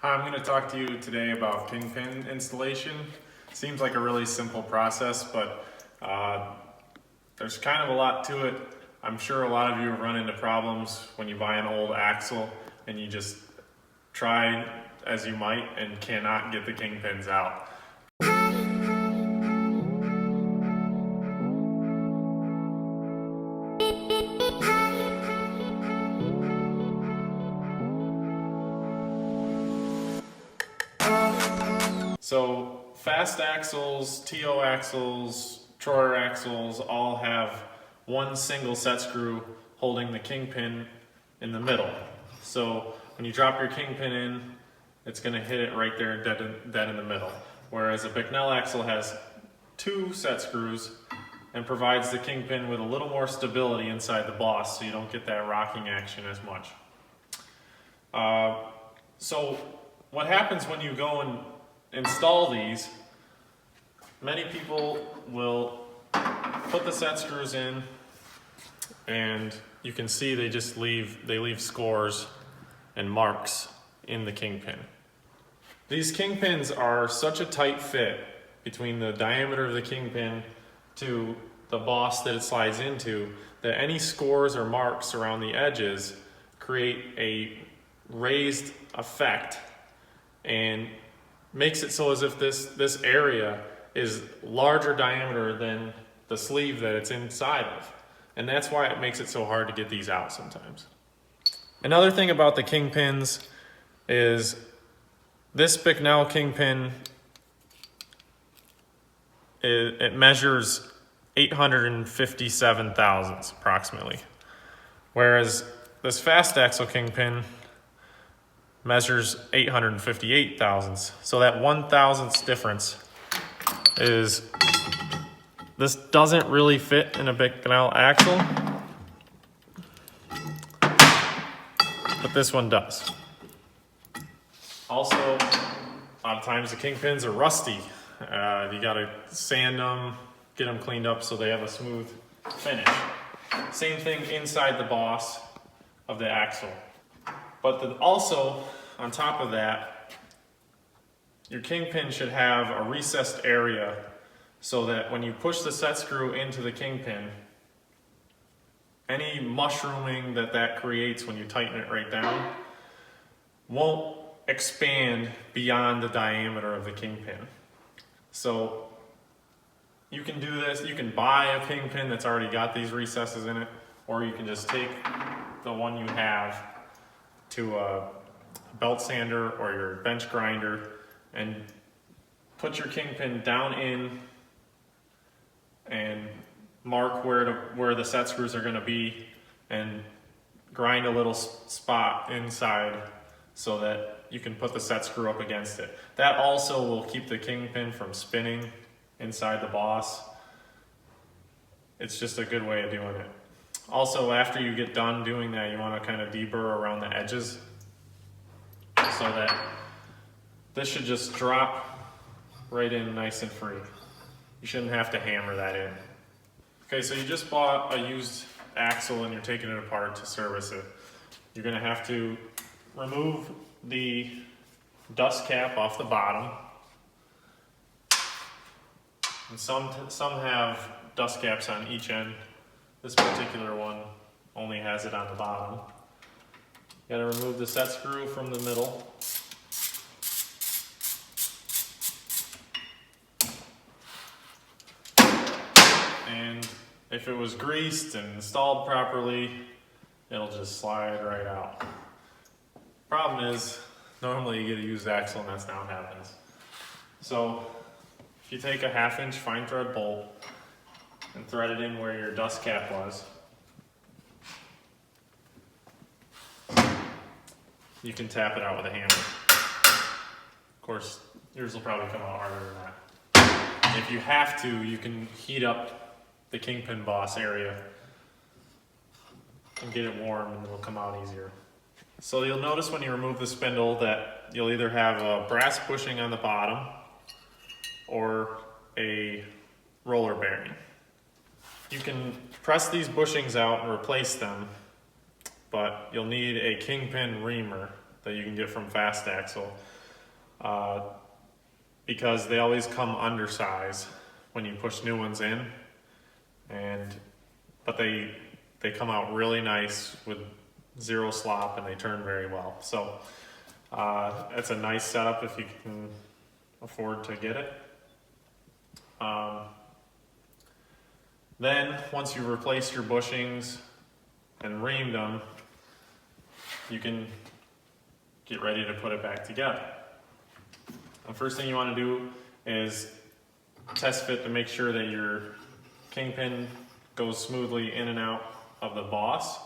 Hi, I'm going to talk to you today about Kingpin installation. Seems like a really simple process, but there's kind of a lot to it. I'm sure a lot of you have run into problems when you buy an old axle and you just try as you might and cannot get the Kingpins out. So fast axles, TO axles, Troyer axles all have one single set screw holding the Kingpin in the middle. So when you drop your Kingpin in, it's going to hit it right there dead in the middle. Whereas a Bicknell axle has two set screws and provides the Kingpin with a little more stability inside the boss, so you don't get that rocking action as much. So what happens when you go and install these, many people will put the set screws in and you can see they leave scores and marks in the Kingpin. These Kingpins are such a tight fit between the diameter of the Kingpin to the boss that it slides into that any scores or marks around the edges create a raised effect and makes it so as if this area is larger diameter than the sleeve that it's inside of. And that's why it makes it so hard to get these out sometimes. Another thing about the Kingpins is this Bicknell Kingpin, it measures 857 thousandths approximately. Whereas this fast axle Kingpin measures 858 thousandths. So that 1,000th difference is, this doesn't really fit in a Bicknell axle, but this one does. Also, a lot of times the Kingpins are rusty. You gotta sand them, get them cleaned up so they have a smooth finish. Same thing inside the boss of the axle. But also, on top of that, your Kingpin should have a recessed area so that when you push the set screw into the Kingpin, any mushrooming that creates when you tighten it right down won't expand beyond the diameter of the Kingpin. So you can do this, you can buy a Kingpin that's already got these recesses in it, or you can just take the one you have to a belt sander or your bench grinder and put your Kingpin down in and mark where the set screws are going to be and grind a little spot inside so that you can put the set screw up against it. That also will keep the Kingpin from spinning inside the boss. It's just a good way of doing it. Also, after you get done doing that, you want to kind of deburr around the edges so that this should just drop right in nice and free. You shouldn't have to hammer that in. Okay, so you just bought a used axle and you're taking it apart to service it. You're going to have to remove the dust cap off the bottom. And some have dust caps on each end. This particular one only has it on the bottom. You gotta remove the set screw from the middle. And if it was greased and installed properly, it'll just slide right out. Problem is, normally you get a used axle and that's not what happens. So if you take a 1/2-inch fine thread bolt and thread it in where your dust cap was, you can tap it out with a hammer. Of course, yours will probably come out harder than that. If you have to, you can heat up the Kingpin boss area and get it warm and it'll come out easier. So you'll notice when you remove the spindle that you'll either have a brass bushing on the bottom or a roller bearing. You can press these bushings out and replace them, but you'll need a Kingpin reamer that you can get from Fast Axle, because they always come undersized when you push new ones in, but they come out really nice with zero slop, and they turn very well. So it's a nice setup if you can afford to get it. Then once you've replaced your bushings and reamed them, you can get ready to put it back together. The first thing you want to do is test fit to make sure that your Kingpin goes smoothly in and out of the boss,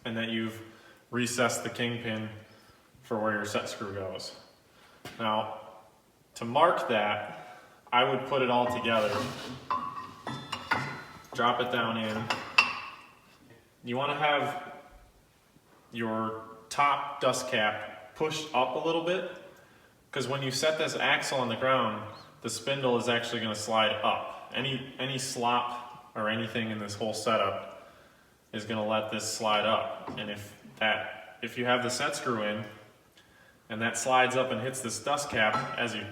and that you've recessed the Kingpin for where your set screw goes. Now, to mark that, I would put it all together, drop it down in. You want to have your top dust cap pushed up a little bit, because when you set this axle on the ground, the spindle is actually going to slide up. Any slop or anything in this whole setup is going to let this slide up. And if you have the set screw in and that slides up and hits this dust cap as you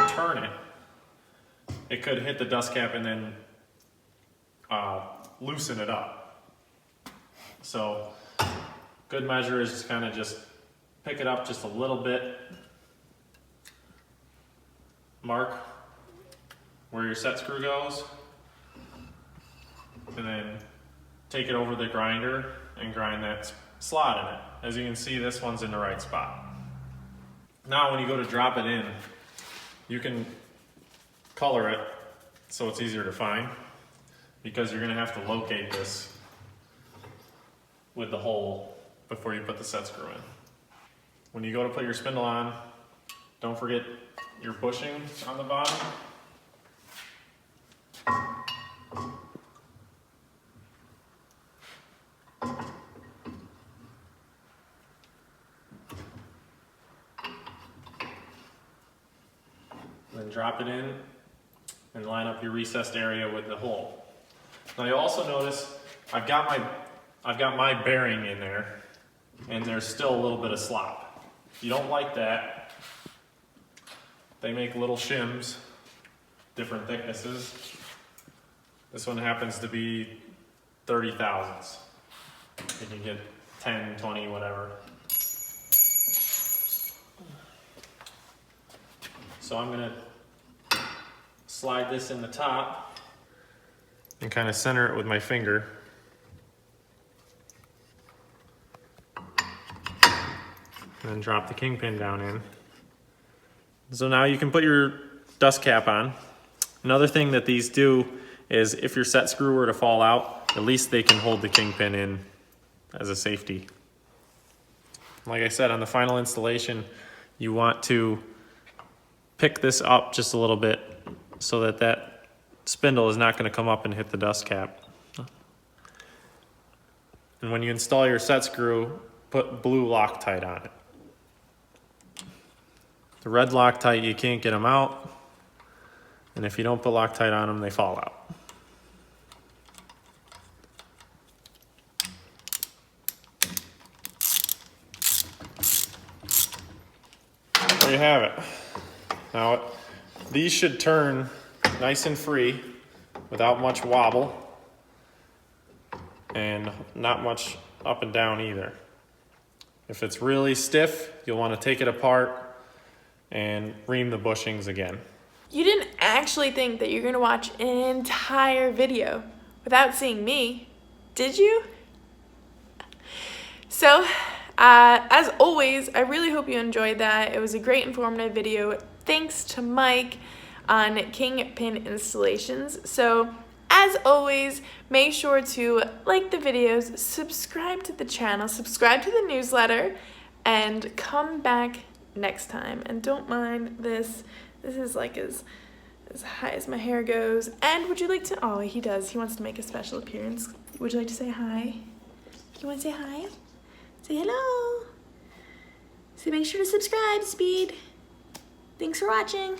turn it, it could hit the dust cap and then loosen it up. So good measure is just kind of just pick it up just a little bit, mark where your set screw goes, and then take it over the grinder and grind that slot in it. As you can see, this one's in the right spot. Now when you go to drop it in, you can color it so it's easier to find, because you're going to have to locate this with the hole before you put the set screw in. When you go to put your spindle on, don't forget your bushing on the bottom. Then drop it in and line up your recessed area with the hole. Now you'll also notice I've got my bearing in there, and there's still a little bit of slop. If you don't like that, they make little shims, different thicknesses. This one happens to be 30 thousandths. You can get 10, 20, whatever. So I'm gonna slide this in the top and kind of center it with my finger. And then drop the Kingpin down in. So now you can put your dust cap on. Another thing that these do is if your set screw were to fall out, at least they can hold the Kingpin in as a safety. Like I said, on the final installation, you want to pick this up just a little bit so that that spindle is not going to come up and hit the dust cap. And when you install your set screw, put blue Loctite on it. The red Loctite, you can't get them out, and if you don't put Loctite on them, they fall out. There you have it. Now, these should turn nice and free without much wobble and not much up and down either. If it's really stiff, you'll want to take it apart and ream the bushings again. You didn't actually think that you're going to watch an entire video without seeing me, did you? So, as always, I really hope you enjoyed that. It was a great informative video. Thanks to Mike on Kingpin installations. So, as always, make sure to like the videos, subscribe to the channel, subscribe to the newsletter, and come back next time. And don't mind this. This is like as high as my hair goes. And would you like to, oh, he does. He wants to make a special appearance. Would you like to say hi? You want to say hi? Say hello. So make sure to subscribe, Speed. Thanks for watching.